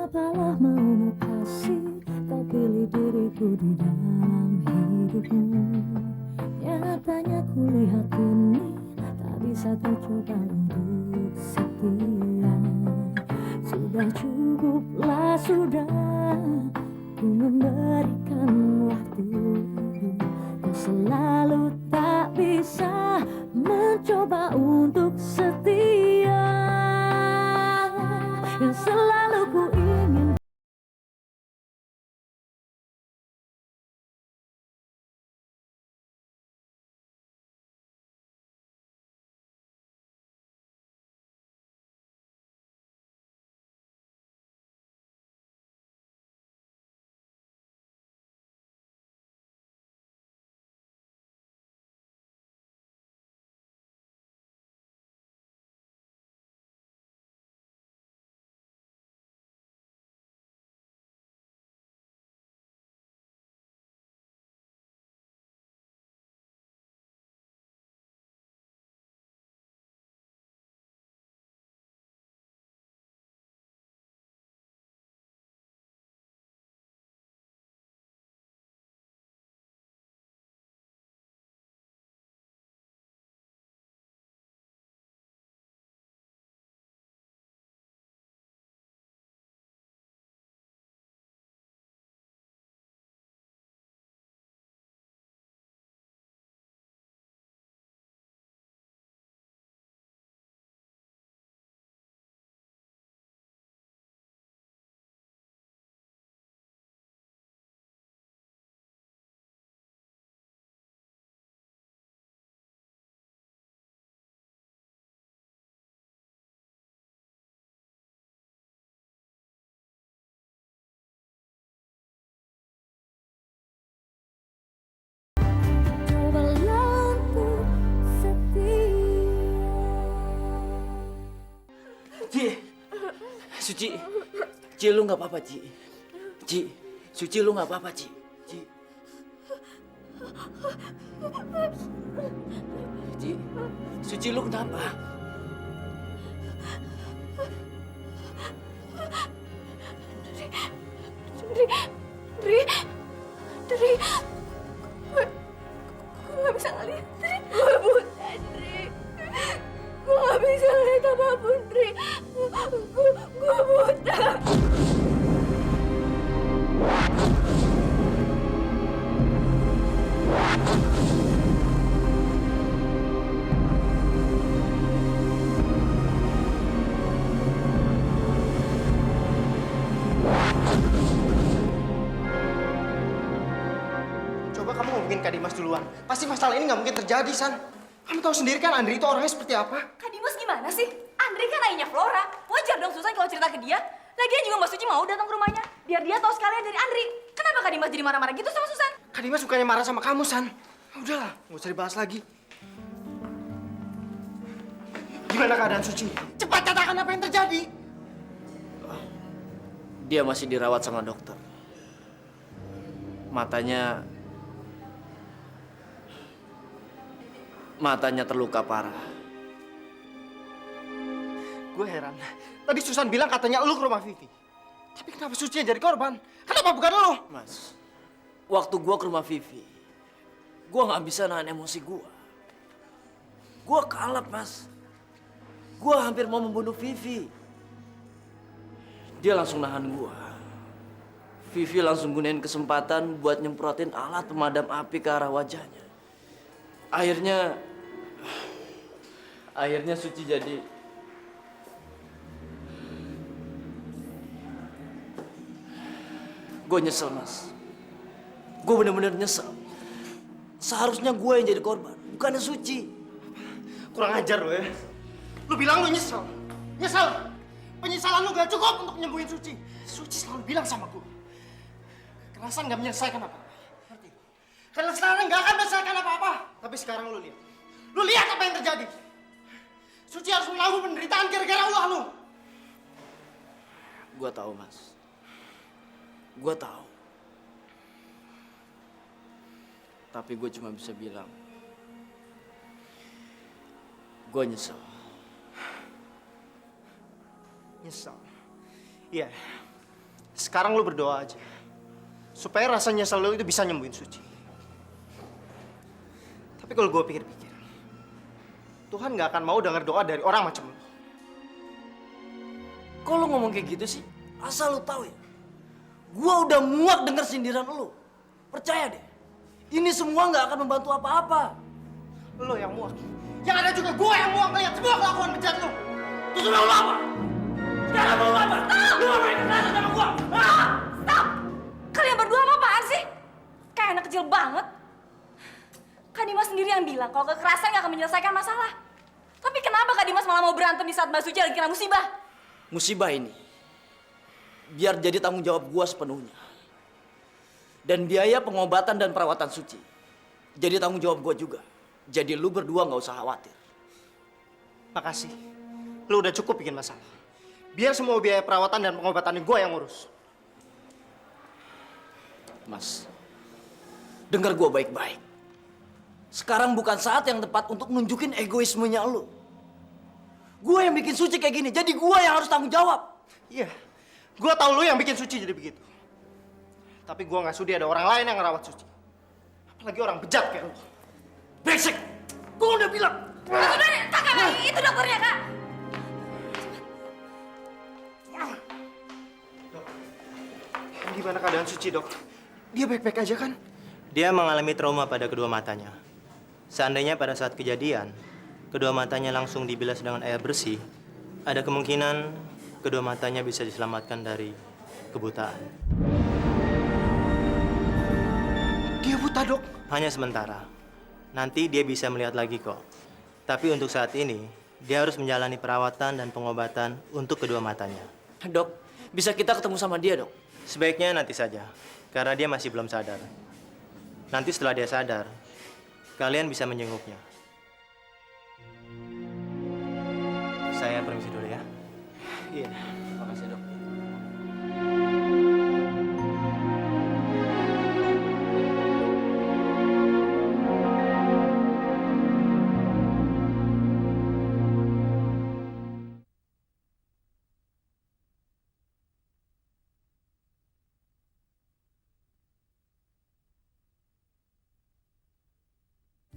Apalah maumu kasih, kau pilih diriku di dalam hidupmu. Nyatanya kulihat ini tak bisa kau coba untuk setia. Sudah cukuplah sudah, ku memberikan waktu. Kau selalu tak bisa mencoba untuk setia. Yang selalu ku ingin. Cobalah untuk setia. Ci, Suci, Ci lu nggak apa-apa Ci, Ci, Suci lu nggak apa-apa Ci, Ci, Ci, Suci lu kenapa? Dri, Dri, gue gak bisa ngeliat, Dri. Gue buta, Dri. Gue gak bisa ngeliat apapun, Dri. Gue buta. Coba kamu ngomongin Kak Dimas duluan. Pasti masalah ini nggak mungkin terjadi, San. Kamu tahu sendiri kan Andri itu orangnya seperti apa? Kak Dimas gimana sih? Andri kan ayahnya Flora. Wajar dong Susan kalau cerita ke dia. Lagian juga Mbak Suci mau datang ke rumahnya. Biar dia tahu sekalian dari Andri. Kenapa Kak Dimas jadi marah-marah gitu sama Susan? Kak Dimas bukannya marah sama kamu, San. Udahlah, nggak usah dibahas lagi. Gimana keadaan Suci? Cepat katakan apa yang terjadi. Dia masih dirawat sama dokter. Matanya terluka parah. Gue heran. Tadi Susan bilang katanya lu ke rumah Vivi. Tapi kenapa Suci yang jadi korban? Kenapa bukan lu? Mas, waktu gua ke rumah Vivi, gua nggak bisa nahan emosi gua. Gua kalap, Mas. Gua hampir mau membunuh Vivi. Dia langsung nahan gua. Vivi langsung gunain kesempatan buat nyemprotin alat pemadam api ke arah wajahnya. Akhirnya Suci jadi... Gue nyesel, Mas. Gue bener-bener nyesel. Seharusnya gue yang jadi korban, bukannya Suci. Kurang ajar lo ya. Lu bilang lu nyesel. Nyesel. Penyesalan lu gak cukup untuk nyembuhin Suci. Suci selalu bilang sama gue. Kekerasan gak menyelesaikan apa-apa. Ngerti? Karena sekarang gak akan menyelesaikan apa-apa. Tapi sekarang lu lihat. Lu lihat apa yang terjadi. Suci harus menanggung penderitaan gara-gara ulah lu. Gue tahu, Mas. Gue tahu. Tapi gue cuma bisa bilang, gue nyesel. Nyesel. Iya. Sekarang lu berdoa aja. Supaya rasa nyesel lu itu bisa nyembuhin Suci. Tapi kalau gue pikir-pikir, Tuhan nggak akan mau dengar doa dari orang macam lu. Kok lu ngomong kayak gitu sih? Asal lu tahu ya, gua udah muak denger sindiran lu. Percaya deh, ini semua nggak akan membantu apa-apa. Lu yang muak. Yang ada juga gue yang muak ngeliat semua kelakuan bejat lu. Terus lu mau apa? Sekarang mau apa? Lu mau main kekerasan sama gua? Stop! Kalian berdua apa apaan sih? Kayak anak kecil banget. Kak Dimas sendiri yang bilang kalau kekerasan gak akan menyelesaikan masalah. Tapi kenapa Kak Dimas malah mau berantem di saat Mbak Suci lagi kena musibah? Musibah ini biar jadi tanggung jawab gua sepenuhnya. Dan biaya pengobatan dan perawatan Suci jadi tanggung jawab gua juga. Jadi lu berdua nggak usah khawatir. Makasih. Lu udah cukup bikin masalah. Biar semua biaya perawatan dan pengobatan gue yang ngurus. Mas, dengar gua baik-baik. Sekarang bukan saat yang tepat untuk nunjukin egoismenya lu. Gua yang bikin Suci kayak gini, jadi gua yang harus tanggung jawab. Iya, gue tahu lu yang bikin Suci jadi begitu. Tapi gue nggak sudi ada orang lain yang ngerawat Suci. Apalagi orang bejat kayak lu. Brengsek! Gua udah bilang. Sudah deh, kakak lagi, itu dokternya Kak. Dok, gimana keadaan Suci, Dok? Dia baik-baik aja kan? Dia mengalami trauma pada kedua matanya. Seandainya pada saat kejadian, kedua matanya langsung dibilas dengan air bersih, ada kemungkinan kedua matanya bisa diselamatkan dari kebutaan. Dia buta, Dok? Hanya sementara. Nanti dia bisa melihat lagi kok. Tapi untuk saat ini, dia harus menjalani perawatan dan pengobatan untuk kedua matanya. Dok, bisa kita ketemu sama dia, Dok? Sebaiknya nanti saja, karena dia masih belum sadar. Nanti setelah dia sadar, kalian bisa menjenguknya. Saya permisi dulu ya. Iya. Makasih, Dok.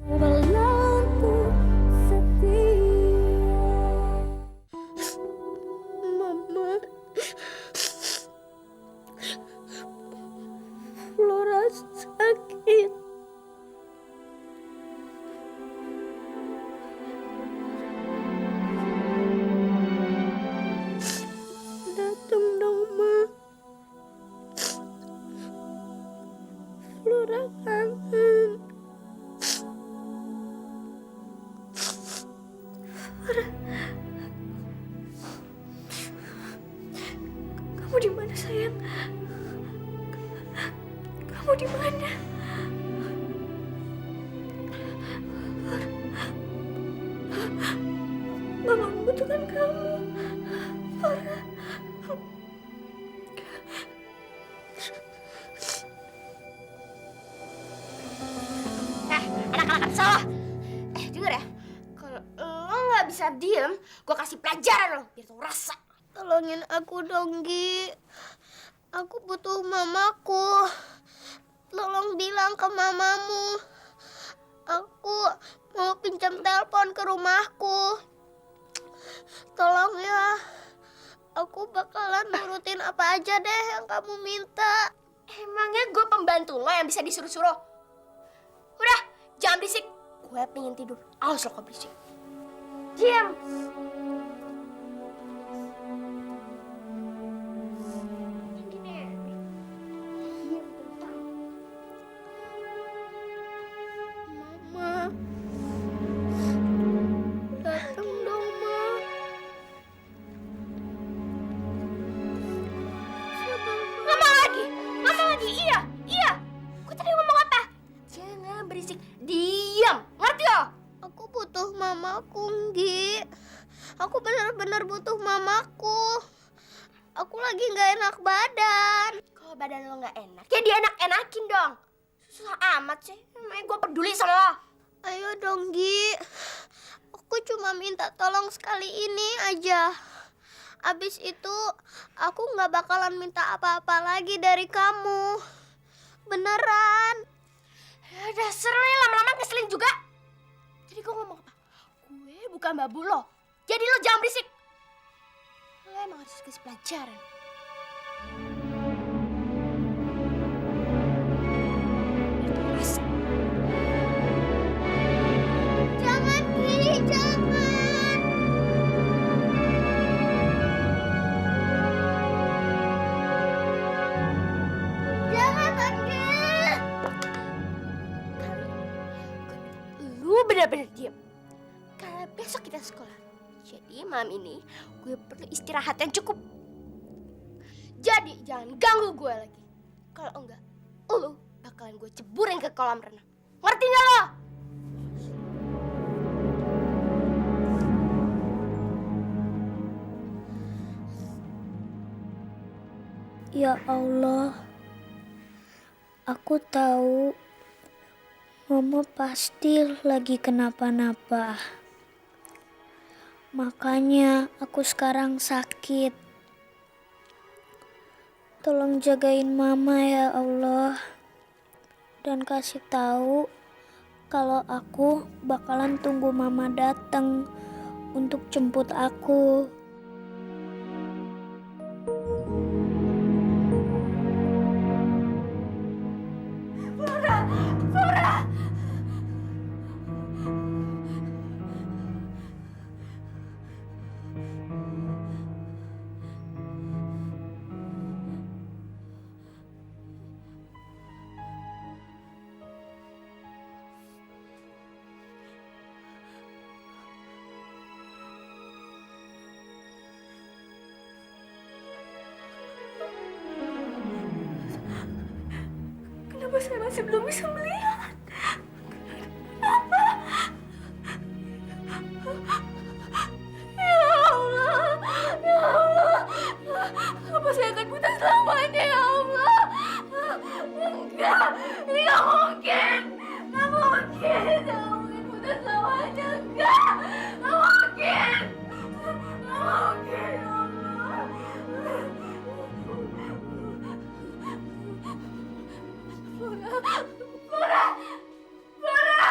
Berlalu setia. Mama, Flora sakit. Datang dong, Ma. Flora kangen. Kamu di mana, sayang? Kamu di mana? Mama membutuhkan kamu. Farah. Anak-anak salah. Denger ya. Kalau lo nggak bisa diem, gue kasih pelajaran lo biar tau rasa. Tolongin aku dong, Gi. Aku butuh mamaku. Tolong bilang ke mamamu. Aku mau pinjam telepon ke rumahku. Tolong ya. Aku bakalan nurutin apa aja deh yang kamu minta. Emangnya gue pembantu lo yang bisa disuruh-suruh? Udah, jangan berisik. Gue pengen tidur. Awas lo kok berisik. Diam. Mama. Datang dong, Ma. Ngomong lagi, iya. Gue tadi ngomong apa? Jangan berisik, diam. Ngerti lo? Aku butuh mamaku, Gi. Aku benar-benar butuh mamaku. Aku lagi nggak enak badan. Kalau badan lo nggak enak, ya dia enak-enakin dong. Susah amat sih. Emangnya gue peduli sama lo. Ayo dong, Gi. Aku cuma minta tolong sekali ini aja. Abis itu aku nggak bakalan minta apa-apa lagi dari kamu. Beneran. Ya dasar lo yang lama-lama ngeselin juga. Jadi gue ngomong apa? Gue bukan babu lo. Jadi lo jangan berisik. Lo emang harus kasih pelajaran. Jangan, Ki, jangan. Jangan, Angel. Lu bener-bener diem. Karena besok kita sekolah. Jadi malam ini gue perlu istirahat yang cukup. Jadi jangan ganggu gue lagi. Kalau enggak, lu bakalan gue ceburin ke kolam renang. Ngerti nggak lo? Ya Allah, aku tahu Mama pasti lagi kenapa-napa. Makanya aku sekarang sakit. Tolong jagain Mama ya Allah. Dan kasih tahu kalau aku bakalan tunggu Mama datang untuk jemput aku. Kenapa saya masih belum bisa melihat? Kenapa? Ya Allah, ya Allah. Apa saya akan buta selamanya ya Allah? Enggak, ini nggak mungkin. Nggak mungkin, nggak mungkin buta selamanya. Enggak, nggak mungkin. Nggak mungkin, ya Allah. Flora, Flora, Flora,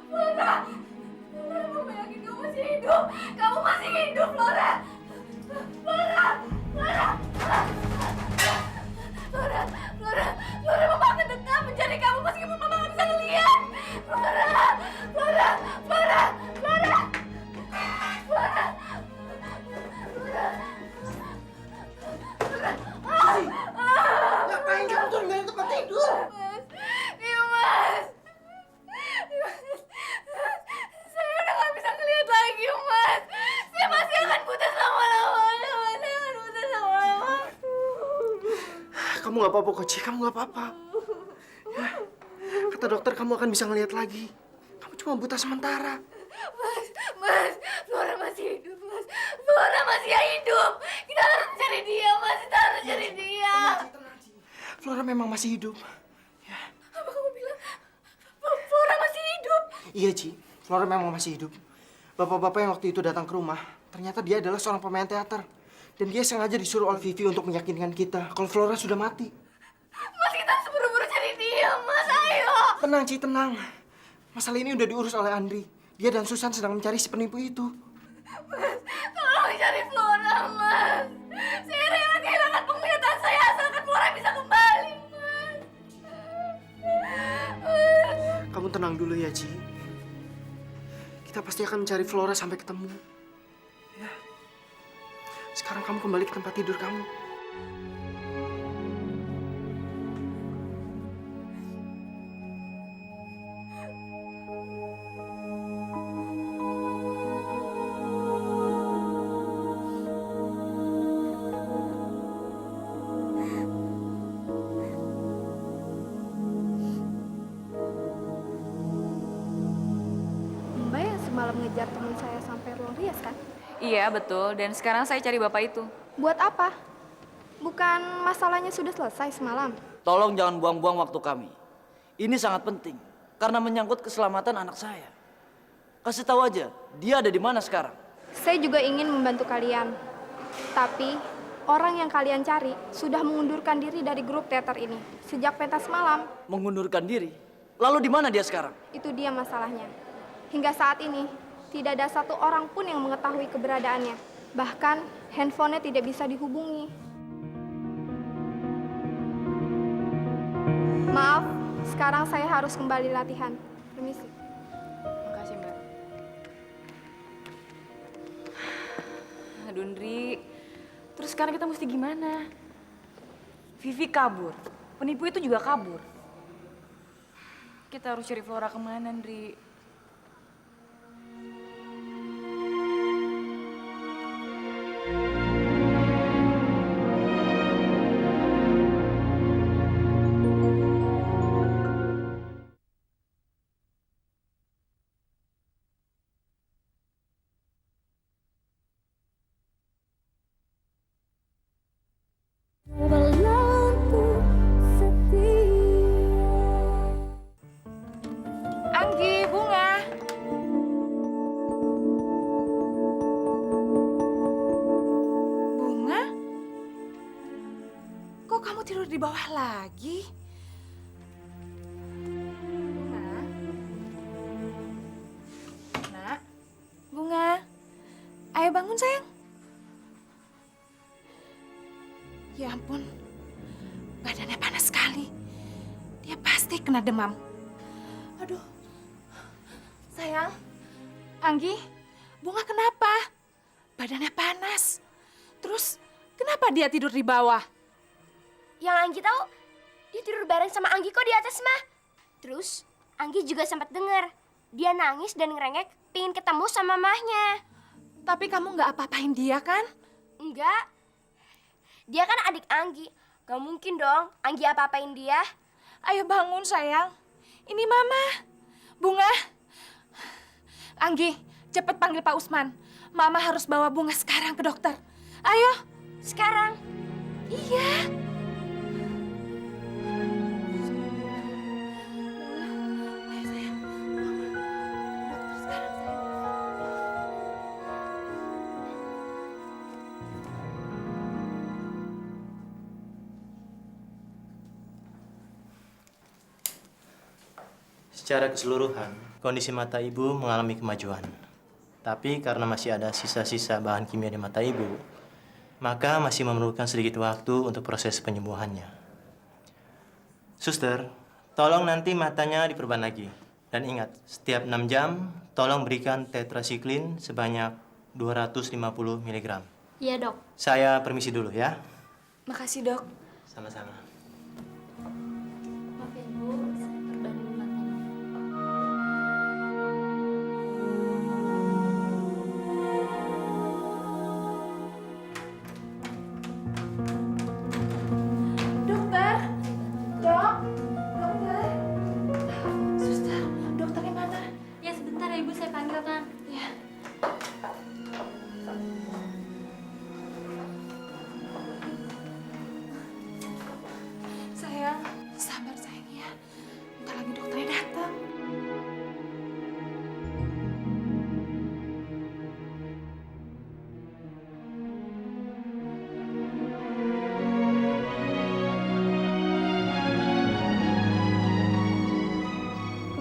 Flora, Flora, Mama yakin kamu masih hidup. Kamu masih hidup, Flora. Flora, Flora, Flora, Flora, Flora, Mama akan tetap mencari kamu meskipun Mama nggak bisa ngeliat. Flora, Flora, Flora, Flora, Flora, Ngapain kamu tuh ninggalin tempat tidur? Mas. Saya udah gak bisa ngeliat lagi, Mas. Saya masih akan buta selama-lamanya, Mas. Saya akan buta selama-lamanya. Kamu nggak apa-apa, Koci. Kamu nggak apa-apa. Ya. Kata dokter kamu akan bisa ngelihat lagi. Kamu cuma buta sementara. Mas, Flora masih hidup, Mas. Flora masih hidup. Kita harus cari dia, Mas. Kita harus cari dia. Flora memang masih hidup. Apa kamu bilang Flora masih hidup? Iya, Ci. Flora memang masih hidup. Bapak-bapak yang waktu itu datang ke rumah, ternyata dia adalah seorang pemain teater. Dan dia sengaja disuruh oleh Vivi untuk meyakinkan kita kalau Flora sudah mati. Mas, kita harus buru-buru cari dia, Mas. Ayo. Tenang, Ci, tenang. Masalah ini udah diurus oleh Andri. Dia dan Susan sedang mencari si penipu itu. Mas, tolong cari Flora, Mas. Saya rela kehilangan penglihatan saya asalkan Flora bisa kembali, Mas. Kamu tenang dulu ya, Ci. Kita pasti akan mencari Flora sampai ketemu. Ya. Sekarang kamu kembali ke tempat tidur kamu. Mbak yang semalam ngejar teman saya sampai ruang rias kan? Iya, betul. Dan sekarang saya cari bapak itu. Buat apa? Bukan masalahnya sudah selesai semalam? Tolong jangan buang-buang waktu kami. Ini sangat penting karena menyangkut keselamatan anak saya. Kasih tahu aja, dia ada di mana sekarang? Saya juga ingin membantu kalian. Tapi, orang yang kalian cari sudah mengundurkan diri dari grup teater ini sejak pentas malam. Mengundurkan diri? Lalu di mana dia sekarang? Itu dia masalahnya. Hingga saat ini, tidak ada satu orang pun yang mengetahui keberadaannya. Bahkan, handphonenya tidak bisa dihubungi. Maaf, sekarang saya harus kembali latihan. Permisi. Makasih, Mbak. Aduh, Ndri. Terus sekarang kita mesti gimana? Vivi kabur. Penipu itu juga kabur. Kita harus cari Flora kemana, Ndri? Anggi, Bunga. Bunga? Kok kamu tidur di bawah lagi? Bunga? Nak? Bunga? Ayo bangun, sayang. Ya ampun. Badannya panas sekali. Dia pasti kena demam. Aduh. Sayang, Anggi, Bunga kenapa? Badannya panas. Terus kenapa dia tidur di bawah? Yang Anggi tahu, dia tidur bareng sama Anggi kok di atas mah. Terus Anggi juga sempat dengar dia nangis dan ngerengek pingin ketemu sama mamahnya. Tapi kamu nggak apa-apain dia kan? Enggak, dia kan adik Anggi. Gak mungkin dong Anggi apa-apain dia. Ayo bangun, sayang. Ini Mama. Bunga. Anggi, cepet panggil Pak Usman. Mama harus bawa Bunga sekarang ke dokter. Ayo. Sekarang? Iya. Ayo, sayang. Bangun. Dokter sekarang, sayang. Secara keseluruhan, kondisi mata ibu mengalami kemajuan. Tapi karena masih ada sisa-sisa bahan kimia di mata ibu, maka masih memerlukan sedikit waktu untuk proses penyembuhannya. Suster, tolong nanti matanya diperban lagi. Dan ingat, setiap 6 jam, tolong berikan tetrasiklin sebanyak 250 mg. Iya dok. Saya permisi dulu ya. Makasih, Dok. Sama-sama. Maaf ya bu, saya perbanin matanya. Dokter. Dok. Dokter. Suster, dokternya mana? Ya sebentar ya ibu, saya panggilkan. Ya. Sayang, sabar sayang ya. Bentar lagi dokternya datang.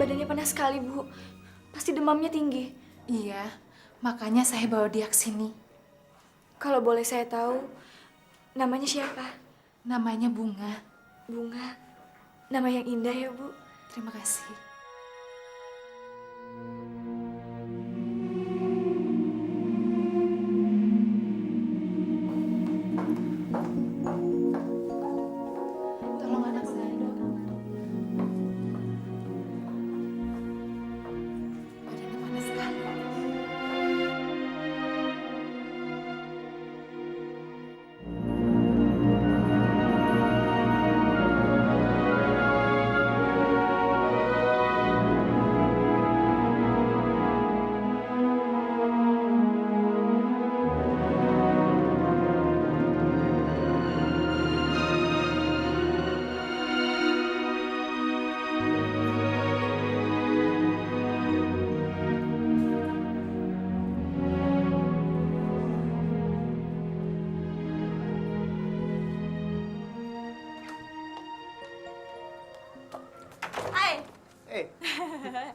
Badannya panas sekali, Bu. Pasti demamnya tinggi. Iya, makanya saya bawa dia ke sini. Kalau boleh saya tahu, namanya siapa? Namanya Bunga. Bunga? Nama yang indah ya, Bu. Terima kasih. Tolong anak saya, Dok. Badannya panas sekali.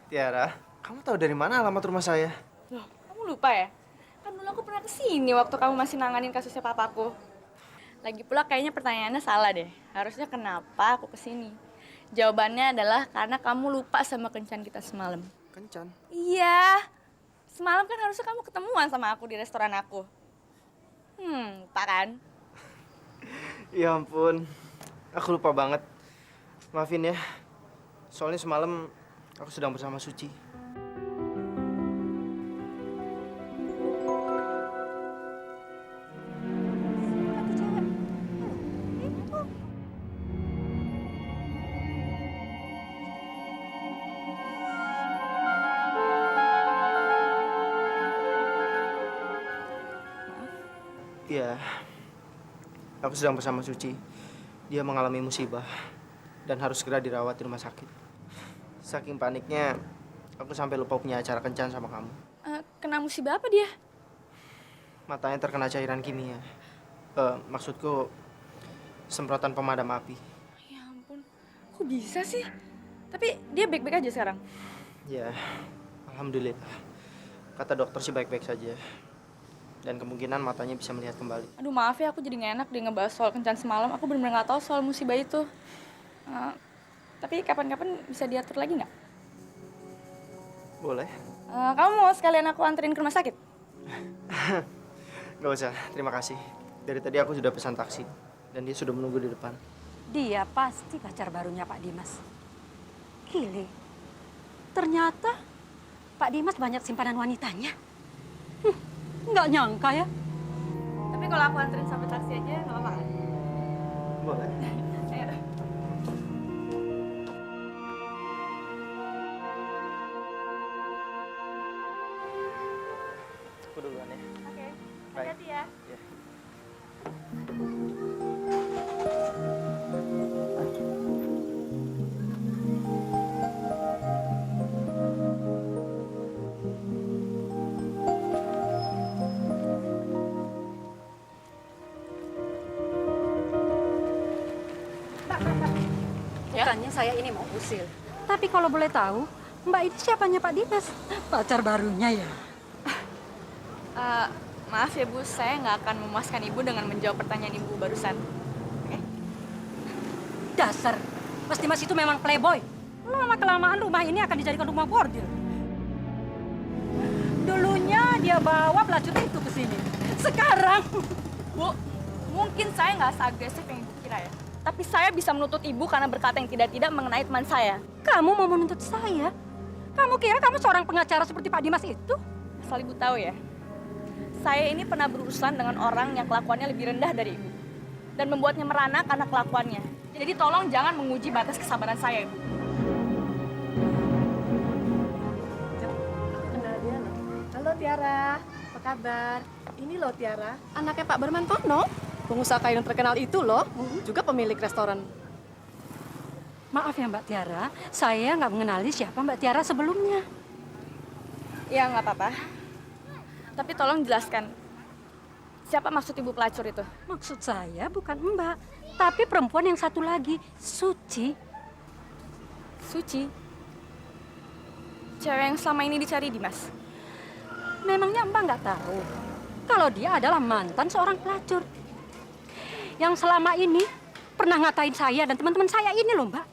Tiara, kamu tahu dari mana alamat rumah saya? Loh, kamu lupa ya? Kan dulu aku pernah kesini waktu kamu masih nanganin kasusnya papaku. Lagi pula kayaknya pertanyaannya salah deh. Harusnya kenapa aku kesini? Jawabannya adalah karena kamu lupa sama kencan kita semalam. Kencan. Iya. Semalam kan harusnya kamu ketemuan sama aku di restoran aku. Lupa kan? Ya ampun, aku lupa banget. Maafin ya, soalnya semalam aku sedang bersama Suci. Iya, aku sedang bersama Suci. Dia mengalami musibah dan harus segera dirawat di rumah sakit. Saking paniknya, aku sampai lupa punya acara kencan sama kamu. Kena musibah apa dia? Matanya terkena cairan kimia. Maksudku, semprotan pemadam api. Ya ampun, kok bisa sih? Tapi dia baik-baik aja sekarang? Ya, alhamdulillah. Kata dokter sih baik-baik saja. Dan kemungkinan matanya bisa melihat kembali. Aduh maaf ya, aku jadi gak enak deh ngebahas soal kencan semalam. Aku bener-bener gak tahu soal musibah itu. Tapi kapan-kapan bisa diatur lagi nggak? Boleh. Kamu mau sekalian aku anterin ke rumah sakit? Gak usah, terima kasih. Dari tadi aku sudah pesan taksi. Dan dia sudah menunggu di depan. Dia pasti pacar barunya Pak Dimas. Gile. Ternyata Pak Dimas banyak simpanan wanitanya. Nggak nyangka ya. Tapi kalau aku anterin sampai taksi aja nggak apa-apa kan? Boleh. Ayo. Aku duluan ya. Oke, Bye. hati-hati ya. Ya. Bukannya saya ini mau usil. Tapi kalau boleh tahu, Mbak ini siapanya Pak Dimas? Pacar barunya ya? Maaf ya Bu, saya nggak akan memuaskan Ibu dengan menjawab pertanyaan Ibu barusan. Oke? Dasar, Mas Dimas itu memang playboy. Lama-kelamaan rumah ini akan dijadikan rumah bordil. Dulunya dia bawa pelacur itu ke sini. Sekarang... Bu, mungkin saya nggak seagresif yang Ibu kira ya. Tapi saya bisa menuntut Ibu karena berkata yang tidak-tidak mengenai teman saya. Kamu mau menuntut saya? Kamu kira kamu seorang pengacara seperti Pak Dimas itu? Asal Ibu tahu ya, saya ini pernah berurusan dengan orang yang kelakuannya lebih rendah dari Ibu. Dan membuatnya merana karena kelakuannya. Jadi tolong jangan menguji batas kesabaran saya, Ibu. Kenal dia loh. Halo Tiara, apa kabar? Ini loh Tiara, anaknya Pak Bermantono. Pengusaha kain yang terkenal itu loh, juga pemilik restoran. Maaf ya Mbak Tiara, saya nggak mengenali siapa Mbak Tiara sebelumnya. Ya nggak apa-apa. Tapi tolong jelaskan, siapa maksud Ibu pelacur itu? Maksud saya bukan Mbak, tapi perempuan yang satu lagi, Suci. Suci? Cewek yang selama ini dicari Dimas? Memangnya Mbak nggak tahu kalau dia adalah mantan seorang pelacur. Yang selama ini pernah ngatain saya dan teman-teman saya ini loh Mbak.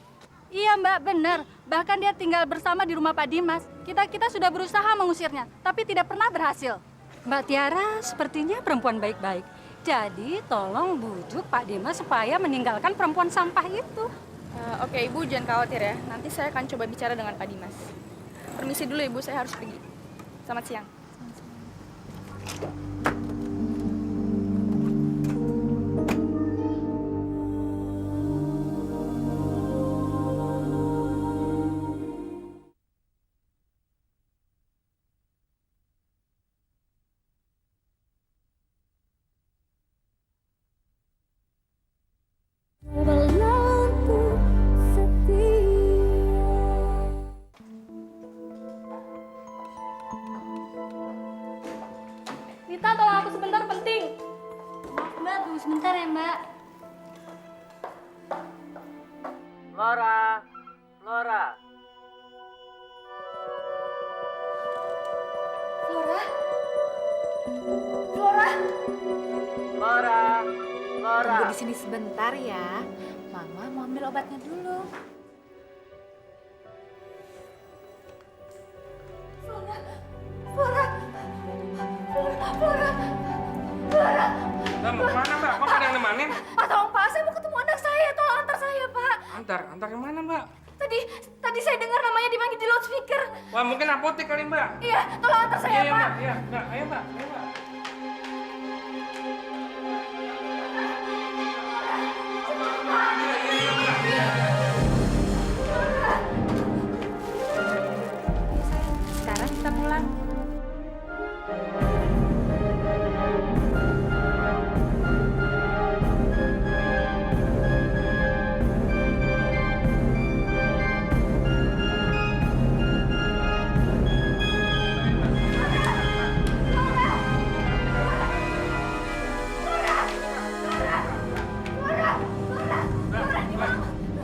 Iya Mbak, benar. Bahkan dia tinggal bersama di rumah Pak Dimas. Kita sudah berusaha mengusirnya, tapi tidak pernah berhasil. Mbak Tiara sepertinya perempuan baik-baik. Jadi tolong bujuk Pak Dimas supaya meninggalkan perempuan sampah itu. Oke Ibu, jangan khawatir ya. Nanti saya akan coba bicara dengan Pak Dimas. Permisi dulu Ibu, saya harus pergi. Selamat siang. Nita, tolong aku sebentar, penting. Maaf Mbak, tunggu sebentar ya Mbak. Laura, Laura. Flora? Flora? Flora. Tunggu di sini sebentar ya. Mama mau ambil obatnya dulu. Flora! Mbak, mau kemana, Mbak? Kok ada yang nemanin? Pak, tolong Pak, saya mau ketemu anak saya. Tolong antar saya, Pak. Antar yang mana, Mbak? Tadi saya dengar namanya dipanggil di loudspeaker. Wah, mungkin apotek kali, Mbak. Iya, tolong antar saya, Iya, Pak. Mbak. Iya, Mbak. Ayo, Mbak. Sekarang kita pulang.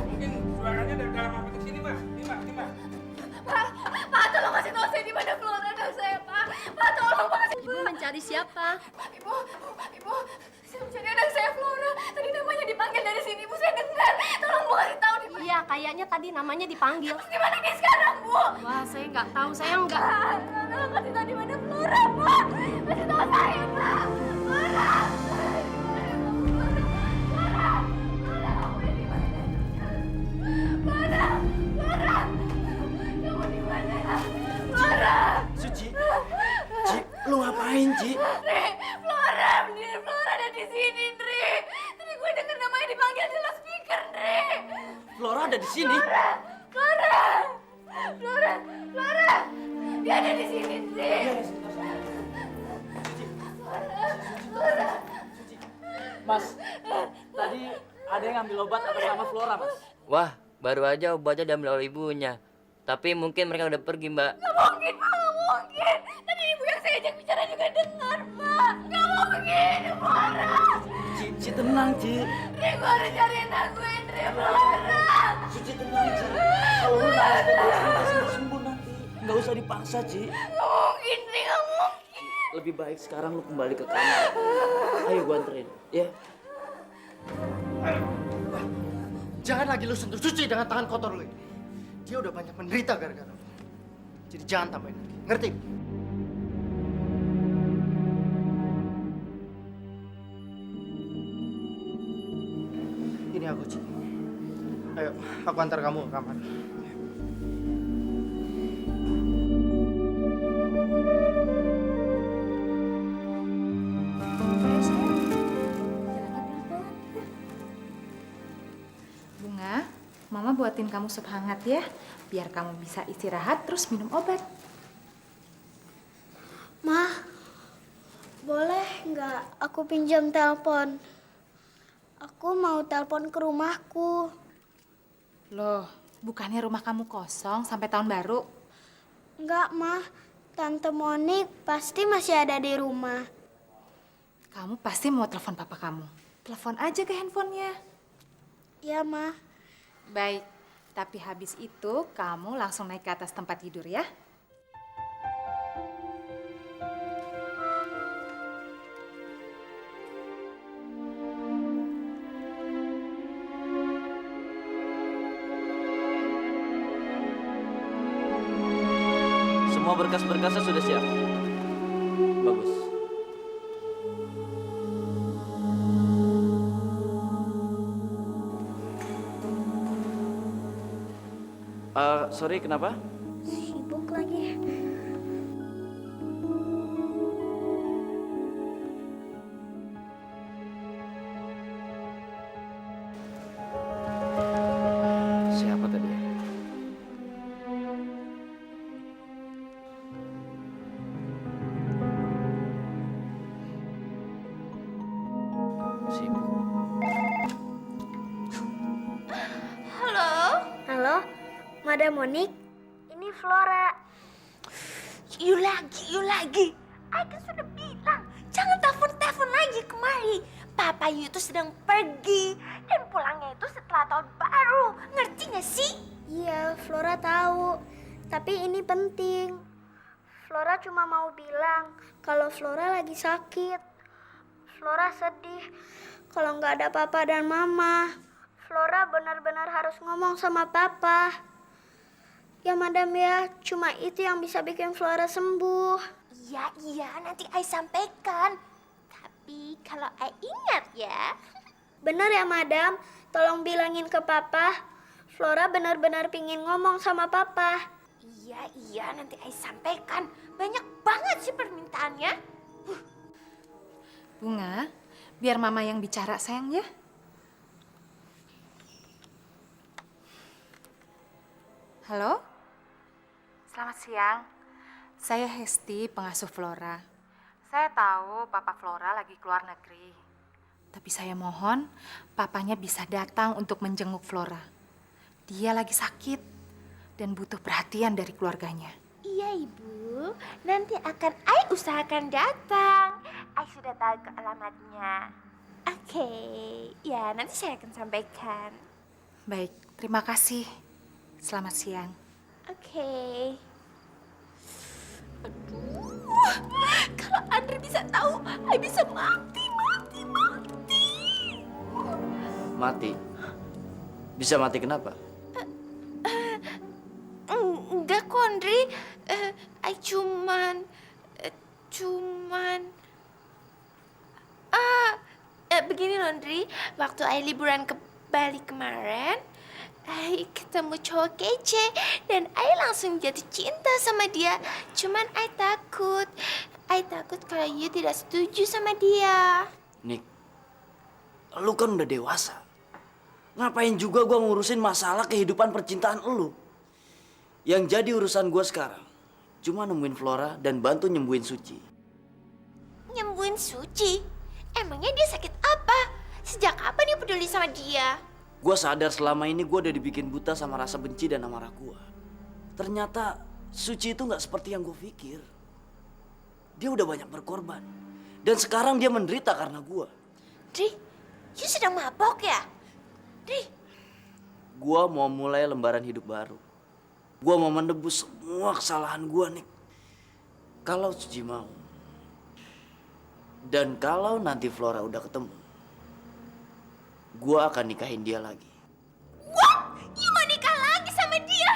Mungkin suaranya dari dalam apotek sini, Mbak. Ini, Mbak. Pak, tolong kasih tahu saya di mana Flora anak saya, Pak. Pak, tolong Pak. Ibu mencari siapa? Ibu, saya mencari anak saya Flora. Tadi namanya dipanggil dari sini, Bu. Saya dengar. Tolong Bu kasih tahu di mana. Iya, kayaknya tadi namanya dipanggil. Di mana dia sekarang, Bu? Wah, saya nggak tahu. Saya nggak. Tolong kasih tahu di mana Flora, Pak. Kasih tahu saya, Pak. Flora. Suci, lu ngapain, Ci? Flora ada di sini, Ndri. Tadi gue denger namanya dipanggil di loudspeaker, Ndri. Flora ada di sini. Flora. Dia ada di sini, Ndri. Mas, tadi ada yang ngambil obat atas nama Flora, Mas. Wah, baru aja obatnya diambil oleh ibunya. Tapi mungkin mereka udah pergi, Mbak. Gak mungkin, Pak. Gak mungkin. Tadi ibu yang saya ajak bicara juga dengar, Pak. Gak mungkin, Flora. Ci, tenang, Ci. Ndri, gue harus cari anak gue, Ndri. Flora. Suci, tenang, Ci. Kalau lu nangis terus, lu pasti sembuh nanti. Nggak usah dipaksa, Ci. Gak mungkin, Ndri. Gak mungkin. Lebih baik sekarang lu kembali ke kamar. Ayo gua anterin, ya. Ayo. Jangan lagi lu sentuh Suci dengan tangan kotor lu ini. Dia udah banyak menderita gara-gara lu. Jadi jangan tambahin lagi. Ngerti? Ini aku, Ci. Ayo, aku antar kamu ke kamar. Bunga, Mama buatin kamu sup hangat ya, biar kamu bisa istirahat terus minum obat. Mah, boleh nggak aku pinjam telepon? Aku mau telepon ke rumahku. Loh, bukannya rumah kamu kosong sampai tahun baru? Nggak, Mah. Tante Monik pasti masih ada di rumah. Kamu pasti mau telepon papa kamu. Telepon aja ke handphonenya. Ya, Mah. Baik, tapi habis itu kamu langsung naik ke atas tempat tidur ya. Semua berkas-berkasnya sudah siap. Bagus. Sorry, kenapa? Sibuk lagi. Siapa tadi? Sibuk. Halo, Madam Monik. Ini Flora. You lagi. I kan sudah bilang, jangan telepon lagi kemari. Papa you itu sedang pergi dan pulangnya itu setelah tahun baru. Ngerti gak sih? Iya, Flora tahu. Tapi ini penting. Flora cuma mau bilang kalau Flora lagi sakit. Flora sedih kalau nggak ada papa dan mama. Flora benar-benar harus ngomong sama papa. Ya madam ya, cuma itu yang bisa bikin Flora sembuh. Iya, nanti I sampaikan. Tapi kalau I ingat ya. Benar ya madam, tolong bilangin ke papa. Flora benar-benar pingin ngomong sama papa. Iya, nanti I sampaikan. Banyak banget sih permintaannya. Bunga, biar mama yang bicara sayang ya. Halo? Selamat siang. Saya Hesti, pengasuh Flora. Saya tahu Papa Flora lagi keluar negeri. Tapi saya mohon papanya bisa datang untuk menjenguk Flora. Dia lagi sakit dan butuh perhatian dari keluarganya. Iya ibu, nanti akan I usahakan datang. I sudah tahu ke alamatnya. Oke, ya nanti saya akan sampaikan. Baik, terima kasih. Selamat siang. Oke. Aduh, kalau Andre bisa tahu, I bisa mati. Mati? Bisa mati kenapa? Enggak kok, Andre. I cuman... begini loh, Andre. Waktu I liburan ke Bali kemarin, I ketemu cowok kece dan I langsung jatuh cinta sama dia. Cuman I takut kalau you tidak setuju sama dia. Nick, lu kan udah dewasa. Ngapain juga gua ngurusin masalah kehidupan percintaan lu? Yang jadi urusan gua sekarang cuma nemuin Flora dan bantu nyembuhin Suci. Nyembuhin Suci? Emangnya dia sakit apa? Sejak kapan dia peduli sama dia? Gua sadar selama ini gua udah dibikin buta sama rasa benci dan amarah gua. Ternyata Suci itu nggak seperti yang gua pikir. Dia udah banyak berkorban. Dan sekarang dia menderita karena gua. Dri, you sedang mabok ya? Dri. Gua mau mulai lembaran hidup baru. Gua mau menebus semua kesalahan gua, Nick. Kalau Suci mau. Dan kalau nanti Flora udah ketemu, gua akan nikahin dia lagi. What? You mau nikah lagi sama dia?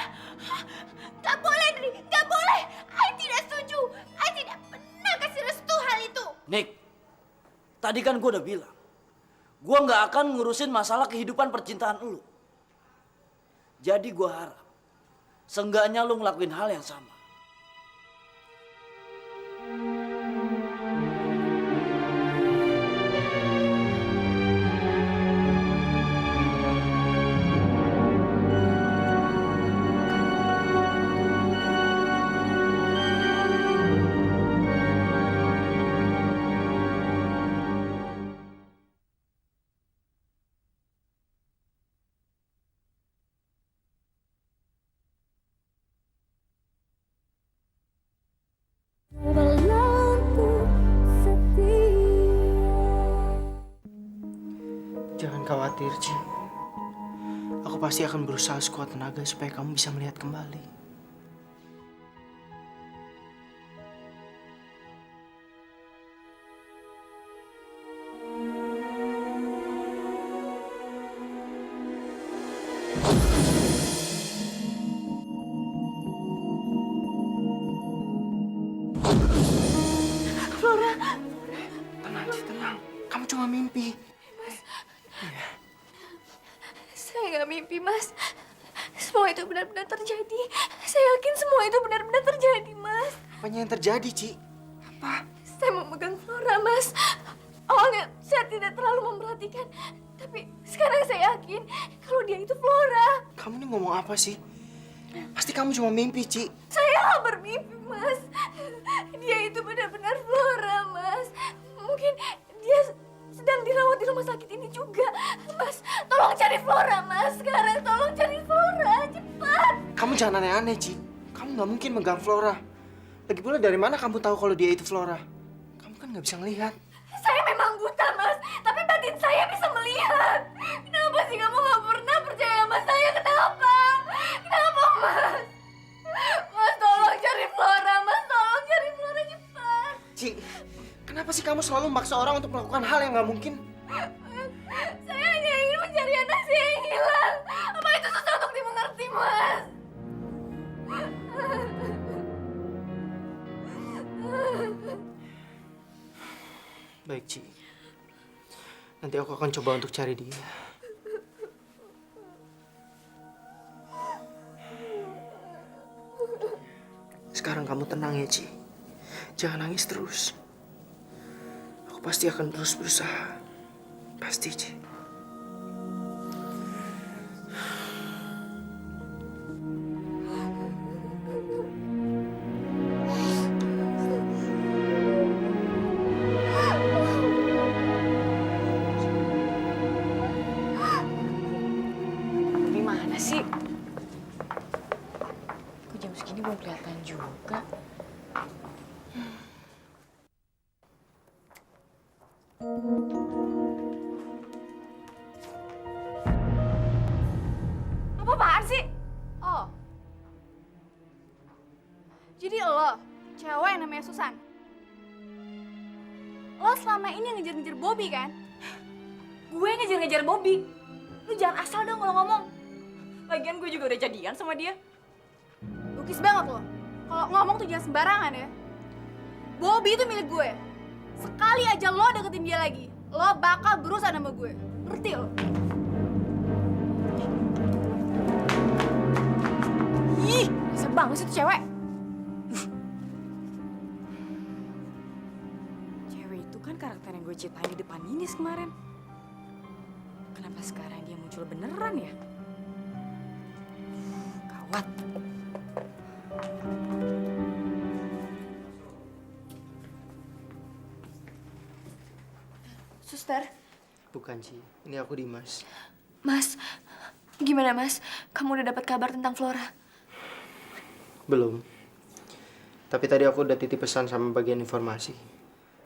Gak boleh, Dri. Gak boleh. I tidak setuju. I tidak pernah kasih restu hal itu. Nick, tadi kan gua udah bilang, gua nggak akan ngurusin masalah kehidupan percintaan lu. Jadi gua harap, seenggaknya lu ngelakuin hal yang sama. Jangan khawatir, Ci. Aku pasti akan berusaha sekuat tenaga supaya kamu bisa melihat kembali. Flora. Tenang, Ci, tenang. Kamu cuma mimpi. Saya nggak mimpi, Mas. Semua itu benar-benar terjadi. Saya yakin semua itu benar-benar terjadi, Mas. Apanya yang terjadi, Ci? Apa? Saya memegang Flora, Mas. Awalnya saya tidak terlalu memperhatikan. Tapi sekarang saya yakin kalau dia itu Flora. Kamu ini ngomong apa sih? Pasti kamu cuma mimpi, Ci. Saya nggak bermimpi, Mas. Dia itu benar-benar Flora, Mas. Mungkin dia sedang dirawat di rumah sakit ini juga. Mas, tolong cari Flora, Mas. Sekarang tolong cari Flora, cepat. Kamu jangan aneh-aneh, Ci. Kamu nggak mungkin megang Flora. Lagi pula dari mana kamu tahu kalau dia itu Flora? Kamu kan nggak bisa ngelihat. Saya memang buta, Mas. Tapi batin saya bisa melihat. Kenapa sih kamu nggak pernah percaya sama saya? Kenapa? Kenapa, Mas? Mas, tolong cari Flora, Mas. Tolong cari Flora. Ci, kenapa sih kamu selalu memaksa orang untuk melakukan hal yang nggak mungkin? Saya hanya ingin mencari anak saya yang hilang. Apa itu susah untuk dimengerti, Mas? Baik, Ci. Nanti aku akan coba untuk cari dia. Sekarang kamu tenang ya, Ci. Jangan nangis terus. Aku pasti akan terus berusaha. Pasti, Ci. Gimana sih? Kok jam segini belum kelihatan juga? Apa-apaan sih? Oh. Jadi lo, cewek yang namanya Susan. Lo selama ini ngejar-ngejar Bobby kan? Gue ngejar-ngejar Bobby. Lu jangan asal dong kalau ngomong. Lagian gue juga udah jadian sama dia. Lukis banget lo. Kalau ngomong tuh jangan sembarangan ya. Bobby itu milik gue. Sekali aja lo deketin dia lagi, lo bakal berusaha sama gue. Ngerti lo? Ih, rasa banget sih tuh cewek. Cewek itu kan karakter yang gue ceritain di depan Ninis kemarin. Kenapa sekarang dia muncul beneran ya? Gawat. Suster. Bukan, Ci. Ini aku Dimas. Mas, gimana Mas? Kamu udah dapat kabar tentang Flora? Belum. Tapi tadi aku udah titip pesan sama bagian informasi.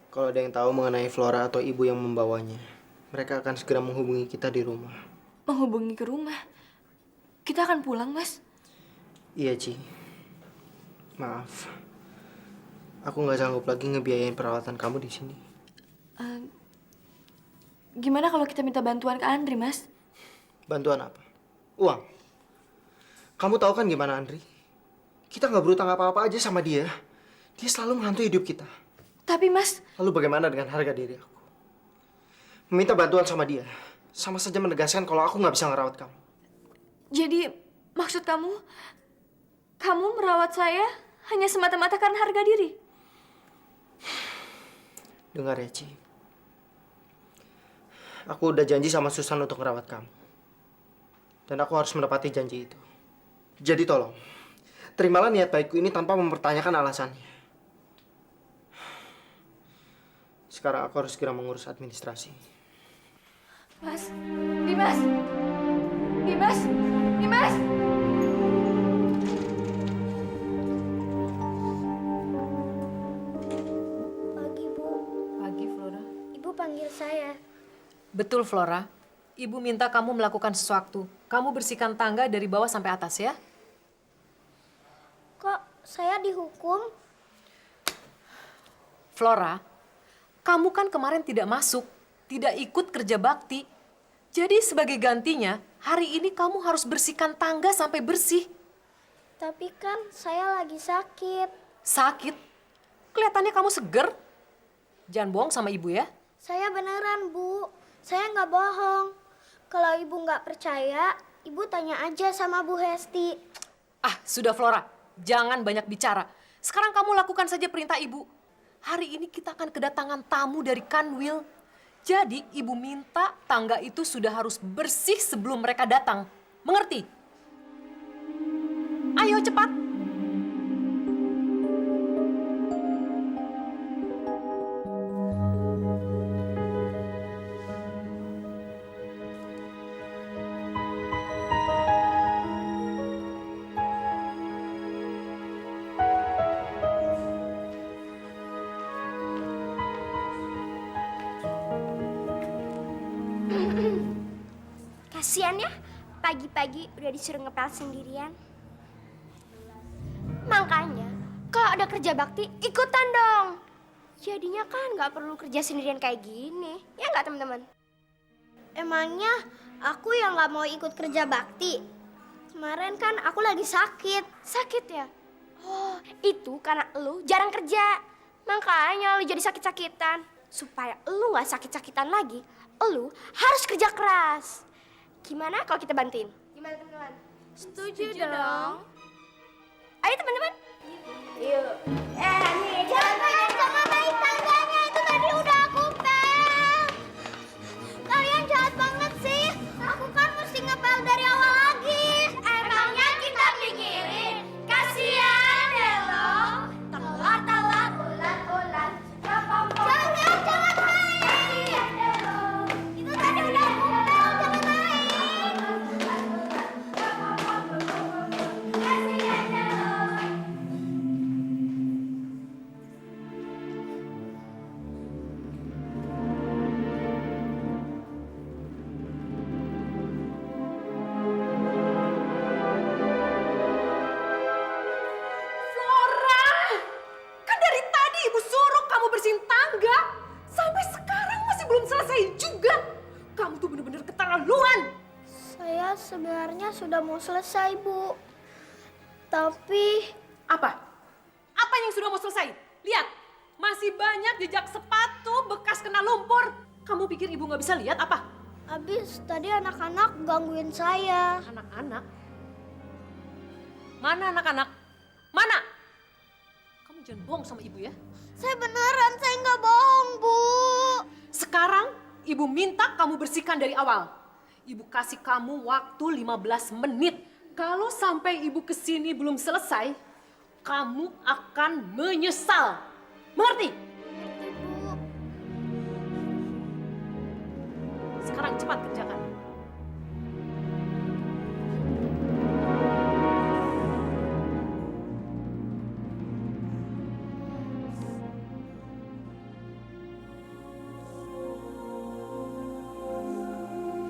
Kalau ada yang tahu mengenai Flora atau ibu yang membawanya, mereka akan segera menghubungi kita di rumah. Menghubungi ke rumah? Kita akan pulang, Mas? Iya, Ci. Maaf. Aku nggak sanggup lagi ngebiayain perawatan kamu di sini. Gimana kalau kita minta bantuan ke Andri, Mas? Bantuan apa? Uang? Kamu tahu kan gimana Andri? Kita nggak berutang apa-apa aja sama dia. Dia selalu menghantui hidup kita. Tapi, Mas... Lalu bagaimana dengan harga diri aku? Meminta bantuan sama dia, sama saja menegaskan kalau aku nggak bisa ngerawat kamu. Jadi, maksud kamu merawat saya hanya semata-mata karena harga diri? Dengar ya, Ci. Aku udah janji sama Susan untuk merawat kamu. Dan aku harus menepati janji itu. Jadi tolong, terimalah niat baikku ini tanpa mempertanyakan alasannya. Sekarang aku harus segera mengurus administrasi. Mas, Dimas! Dimas! Dimas! Pagi, Bu. Pagi, Flora. Ibu panggil saya. Betul, Flora. Ibu minta kamu melakukan sesuatu. Kamu bersihkan tangga dari bawah sampai atas ya. Kok saya dihukum? Flora, kamu kan kemarin tidak masuk, tidak ikut kerja bakti. Jadi sebagai gantinya, hari ini kamu harus bersihkan tangga sampai bersih. Tapi kan saya lagi sakit. Sakit? Kelihatannya kamu seger. Jangan bohong sama ibu ya. Saya beneran, Bu. Saya nggak bohong. Kalau ibu nggak percaya, ibu tanya aja sama Bu Hesti. Ah, sudah Flora. Jangan banyak bicara. Sekarang kamu lakukan saja perintah ibu. Hari ini kita akan kedatangan tamu dari Kanwil. Jadi ibu minta tangga itu sudah harus bersih sebelum mereka datang. Mengerti? Ayo cepat. Kasian ya, pagi-pagi udah disuruh ngepel sendirian. Makanya, kalau ada kerja bakti, ikutan dong. Jadinya kan nggak perlu kerja sendirian kayak gini. Ya nggak teman-teman? Emangnya aku yang nggak mau ikut kerja bakti? Kemarin kan aku lagi sakit. Sakit ya? Oh, itu karena lu jarang kerja. Makanya lu jadi sakit-sakitan. Supaya lu nggak sakit-sakitan lagi, lu harus kerja keras. Gimana kalau kita bantuin? Gimana teman-teman? Setuju dong. Ayo teman-teman. Yuk. Nih, jangan sama baik tangganya itu tadi udah aku pel. Kalian jahat banget sih. Aku kan mesti ngepel dari awal lagi. Emangnya kita pikirin. Kasihan deh lo. Telat, ulat. Jangan main. Itu tadi udah aku pel, jangan main. Kasihan deh lo. Flora! Kan dari tadi ibu suruh kamu bersihin tangga. Sampai sekarang masih belum selesai juga. Kamu tuh bener-bener keterlaluan. Saya sebenarnya sudah mau selesai, Bu. Tapi Apa? Apa yang sudah mau selesai? Lihat, masih banyak jejak sepatu bekas kena lumpur. Kamu pikir ibu nggak bisa lihat apa? habis tadi anak-anak gangguin saya. Anak-anak? Mana anak-anak? Mana? Kamu jangan bohong sama ibu ya. Saya beneran, saya nggak bohong, Bu. Sekarang ibu minta kamu bersihkan dari awal. Ibu kasih kamu waktu 15 menit. Kalau sampai ibu kesini belum selesai, kamu akan menyesal. Mengerti? Bu, Sekarang cepat kerjakan.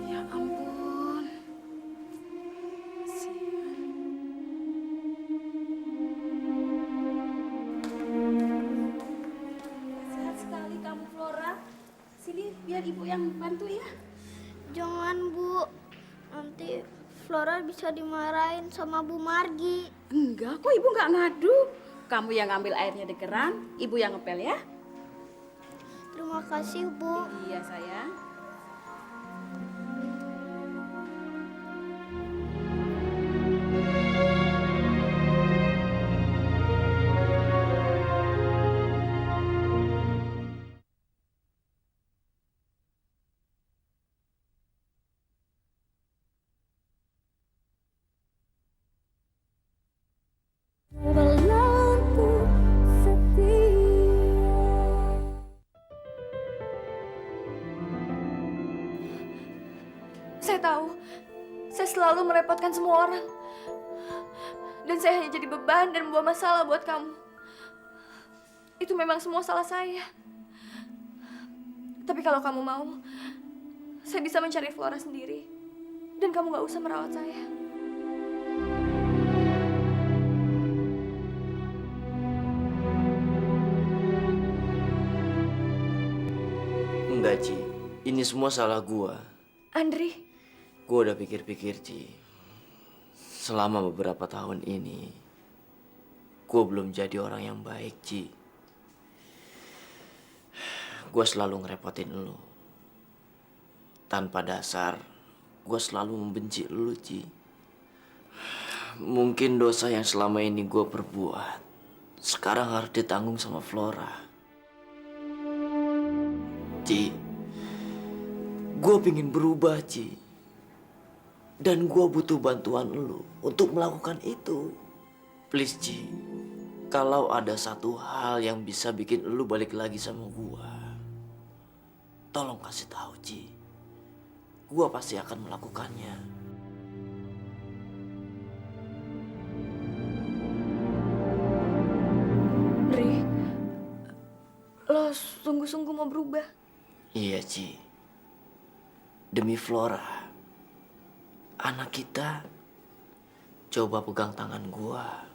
Ya ampun. sehat sekali kamu, Flora. Sini biar ibu yang bantu ya. Jangan, Bu. Nanti Flora bisa dimarahin sama Bu Margi. Enggak kok, ibu nggak ngadu. Kamu yang ambil airnya di keran, ibu yang ngepel ya. Terima kasih, Bu. Iya sayang. Saya tahu, saya selalu merepotkan semua orang. Dan saya hanya jadi beban dan membawa masalah buat kamu. Itu memang semua salah saya. Tapi kalau kamu mau, saya bisa mencari Flora sendiri. Dan kamu gak usah merawat saya. Enggak, Ci. Ini semua salah gua. Andri, Gua udah pikir-pikir, Ci. Selama beberapa tahun ini, gua belum jadi orang yang baik, Ci. Gua selalu ngerepotin lu. Tanpa dasar, gua selalu membenci lu, Ci. Mungkin dosa yang selama ini gua perbuat, sekarang harus ditanggung sama Flora. Ci, gua pingin berubah, Ci. Dan gue butuh bantuan lu untuk melakukan itu. Please, Ci. Kalau ada satu hal yang bisa bikin lu balik lagi sama gue, tolong kasih tahu, Ci. Gue pasti akan melakukannya. Andri, lo sungguh-sungguh mau berubah? Iya, Ci. Demi Flora. Anak kita, coba pegang tangan gua.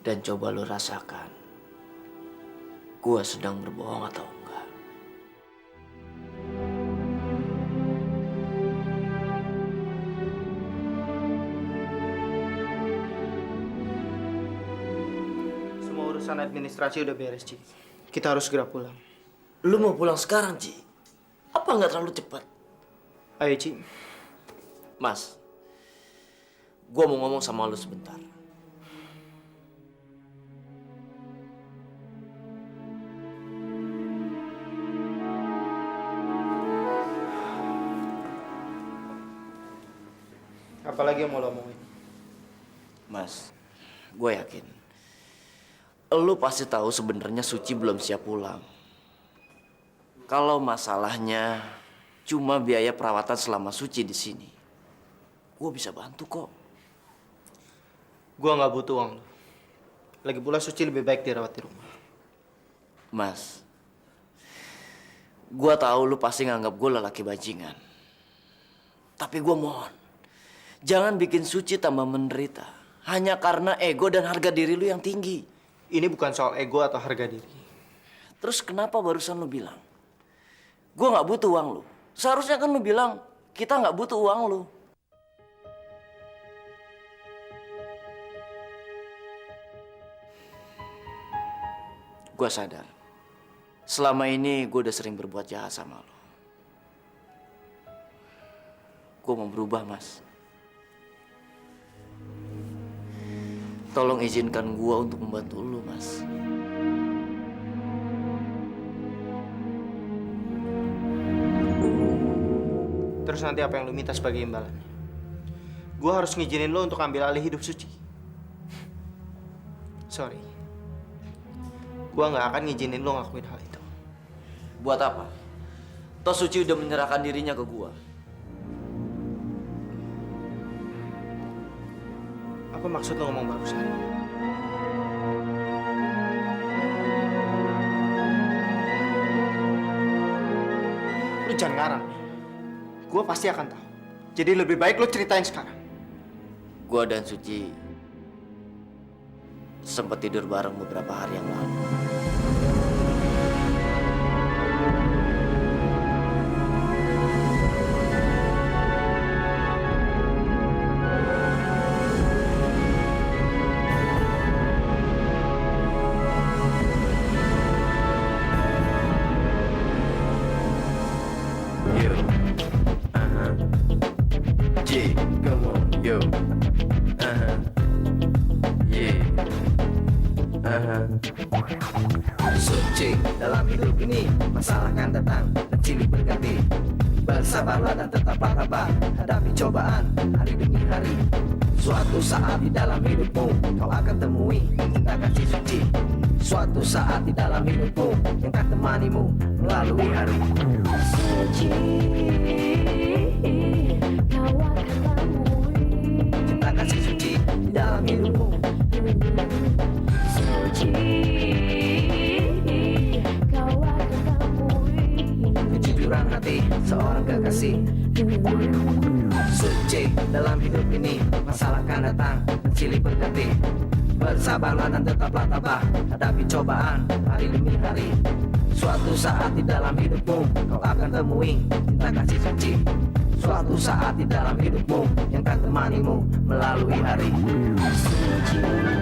Dan coba lu rasakan. gua sedang berbohong atau enggak. Semua urusan administrasi udah beres, Ci. Kita harus segera pulang. Lu mau pulang sekarang, Ci? Apa nggak terlalu cepat? Ayo, Ci. Mas, gua mau ngomong sama lu sebentar. Apalagi yang mau lo omongin? Mas, gue yakin lu pasti tahu sebenarnya Suci belum siap pulang. Kalau masalahnya cuma biaya perawatan selama Suci di sini, gue bisa bantu kok. Gua nggak butuh uang lo. Lagi pula Suci lebih baik dirawat di rumah. Mas, gue tahu lu pasti nganggap gue lelaki bajingan. Tapi gue mohon, jangan bikin Suci tambah menderita hanya karena ego dan harga diri lu yang tinggi. Ini bukan soal ego atau harga diri. Terus kenapa barusan lu bilang gue nggak butuh uang lu? Seharusnya kan lu bilang kita nggak butuh uang lu. Gue sadar selama ini gue udah sering berbuat jahat sama lo. Gue mau berubah, Mas. Tolong izinkan gue untuk membantu lo, Mas. Terus nanti apa yang lu minta sebagai imbalannya? Gue harus ngizinin lo untuk ambil alih hidup Suci. Sorry. Gue nggak akan ngizinin lo ngakuin hal itu. Buat apa? Toh Suci udah menyerahkan dirinya ke gue. Apa maksud lo ngomong barusan? Lu jangan ngarang. Gue pasti akan tahu. Jadi lebih baik lo ceritain sekarang. Gue dan Suci sempat tidur bareng beberapa hari yang lalu. Suci dalam hidup ini masalah kan datang dan silih berganti. Bersabarlah dan tetaplah tabah hadapi cobaan hari demi hari. Suatu saat di dalam hidupmu kau akan temui cinta kasih suci. Suatu saat di dalam hidupmu yang akan temanimu melalui hari. Suci, kau akan temui cinta kasih suci di dalam hidupmu. Suci, kau akan temui kejujuran hati seorang kekasih. Suci dalam hidup ini masalah kan datang dan silih berganti. Bersabarlah dan tetaplah tabah hadapi cobaan hari demi hari. Suatu saat di dalam hidupmu kau akan temui cinta kasih suci. Suatu saat di dalam hidupmu yang akan temanimu melalui hari. Suci.